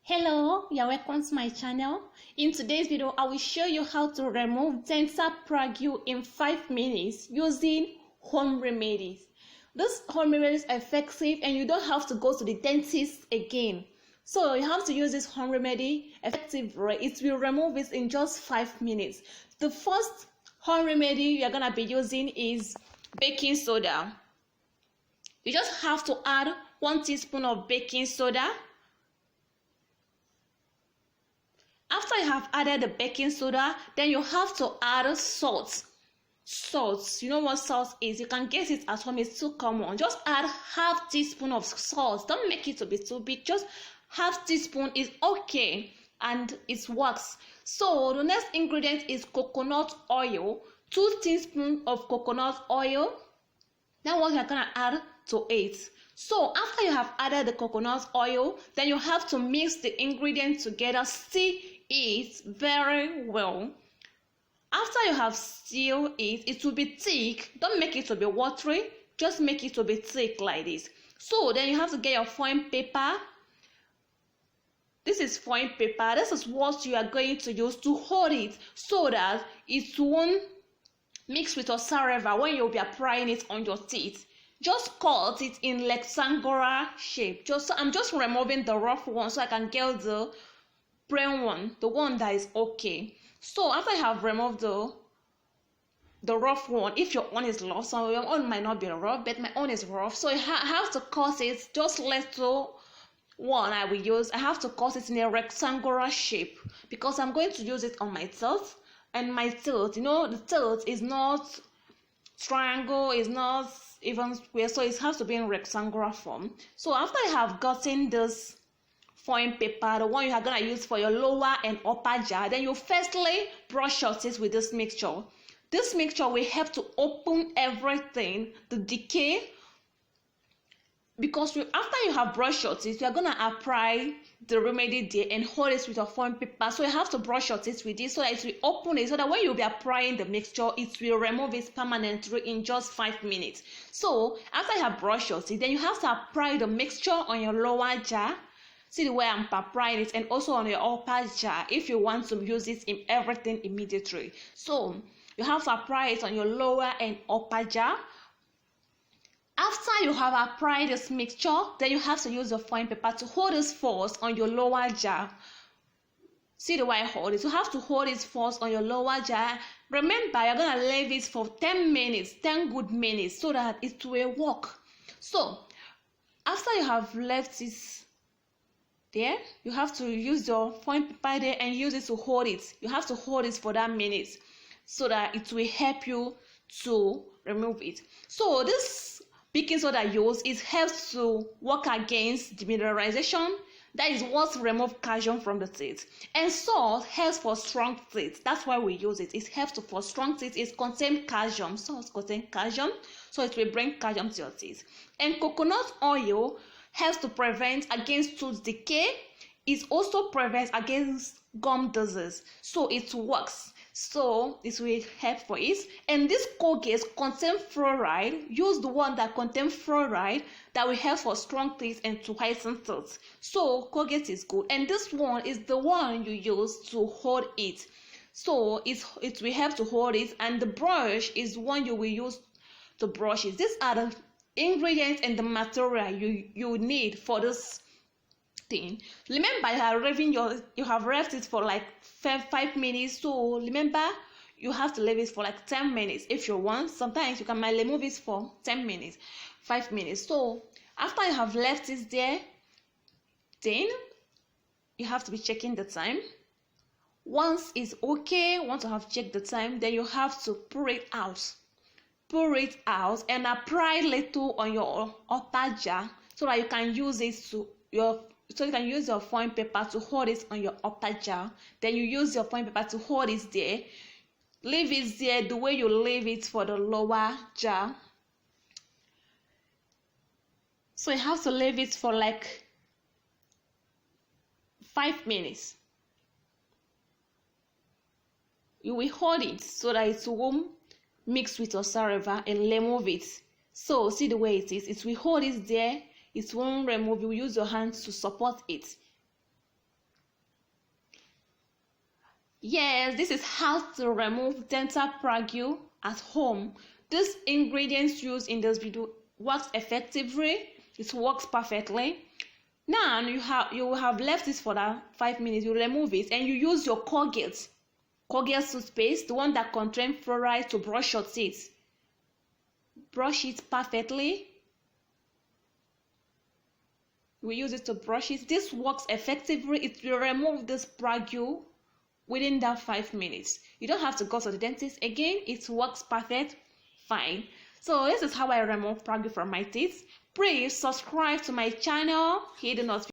Hello, you're welcome to my channel. In today's video, I will show you how to remove dental plaque in 5 minutes using home remedies. This home remedies are effective and you don't have to go to the dentist again. So you have to use this home remedy effectively. It will remove it in just 5 minutes. The first home remedy you're gonna be using is baking soda. You just have to add 1 teaspoon of baking soda. After you have added the baking soda, then you have to add salt. Salt, you know what salt is? You can get it at home, it's too common. Just add half teaspoon of salt. Don't make it to be too big, just half teaspoon is okay and it works. So the next ingredient is coconut oil. 2 teaspoons of coconut oil. Then what you're gonna add to it. So after you have added the coconut oil, then you have to mix the ingredients together. Stir it very well. After you have stirred it, it will be thick. Don't make it to be watery, just make it to be thick like this. So then you have to get your foil paper. This is foil paper. This is what you are going to use to hold it so that it won't mix with your saliva when you'll be applying it on your teeth. Just cut it in rectangular shape. I'm just removing the rough one so I can get the plain one, the one that is okay. So after I have removed the rough one, if your own is rough, so your own might not be rough, but my own is rough, so I have to cut it just little one I will use. I have to cut it in a rectangular shape because I'm going to use it on my teeth. And my teeth, you know, the teeth is not triangle, is not even square, so it has to be in rectangular form. So after you have gotten this foil paper, the one you are gonna use for your lower and upper jaw, then you firstly brush your teeth with this mixture. This mixture will help to open everything, the decay, because after you have brushed your teeth, you are gonna apply the remedy there and hold it with a foil paper. So you have to brush your teeth with this so that it will open it, so that when you'll be applying the mixture, it will remove it permanently in just 5 minutes. So after you have brushed your teeth, then you have to apply the mixture on your lower jaw. See the way I'm applying it, and also on your upper jaw if you want to use it in everything immediately. So you have to apply it on your lower and upper jaw. After you have applied this mixture, then you have to use your foil paper to hold this first on your lower jaw. See the way I hold it? You have to hold it first on your lower jaw. Remember, you're going to leave it for 10 minutes, 10 good minutes, so that it will work. So, after you have left it there, you have to use your foil paper there and use it to hold it. You have to hold it for that minute so that it will help you to remove it. So, this baking soda used, it helps to work against demineralization. That is what removes calcium from the teeth. And salt helps for strong teeth. That's why we use it. It helps for strong teeth. It contains calcium. Salt contains calcium, so it will bring calcium to your teeth. And coconut oil helps to prevent against tooth decay. It also prevents against gum disease. So it works. So it will help for it. And this Colgate contains fluoride. Use the one that contains fluoride that will help for strong teeth and to whiten teeth. So Colgate is good. And this one is the one you use to hold it. So it will help to hold it. And the brush is one you will use to brush it. These are the ingredients and the material you need for this thing. Remember, you have left it for like 5 minutes, so remember you have to leave it for like 10 minutes if you want. Sometimes you can remove it for 10 minutes, 5 minutes. So after you have left it there, then you have to be checking the time. Once it's okay, once you have checked the time, then you have to pour it out and apply little on your upper jaw so that you can use it so you can use your foil paper to hold it on your upper jaw. Then you use your foil paper to hold it there. Leave it there the way you leave it for the lower jaw. So you have to leave it for like 5 minutes. You will hold it so that it won't mix with your saliva and remove it. So see the way it is. It will hold it there. It won't remove. You use your hands to support it. Yes, this is how to remove dental plaque at home. These ingredients used in this video works effectively. It works perfectly. Now you have left this for that 5 minutes. You remove it and you use your Colgate toothpaste, the one that contains fluoride, to brush your teeth. Brush it perfectly. We use it to brush it. This works effectively. It will remove this plaque within that 5 minutes. You don't have to go to the dentist again. It works perfect fine. So this is how I remove plaque from my teeth. Please subscribe to my channel, hit the notification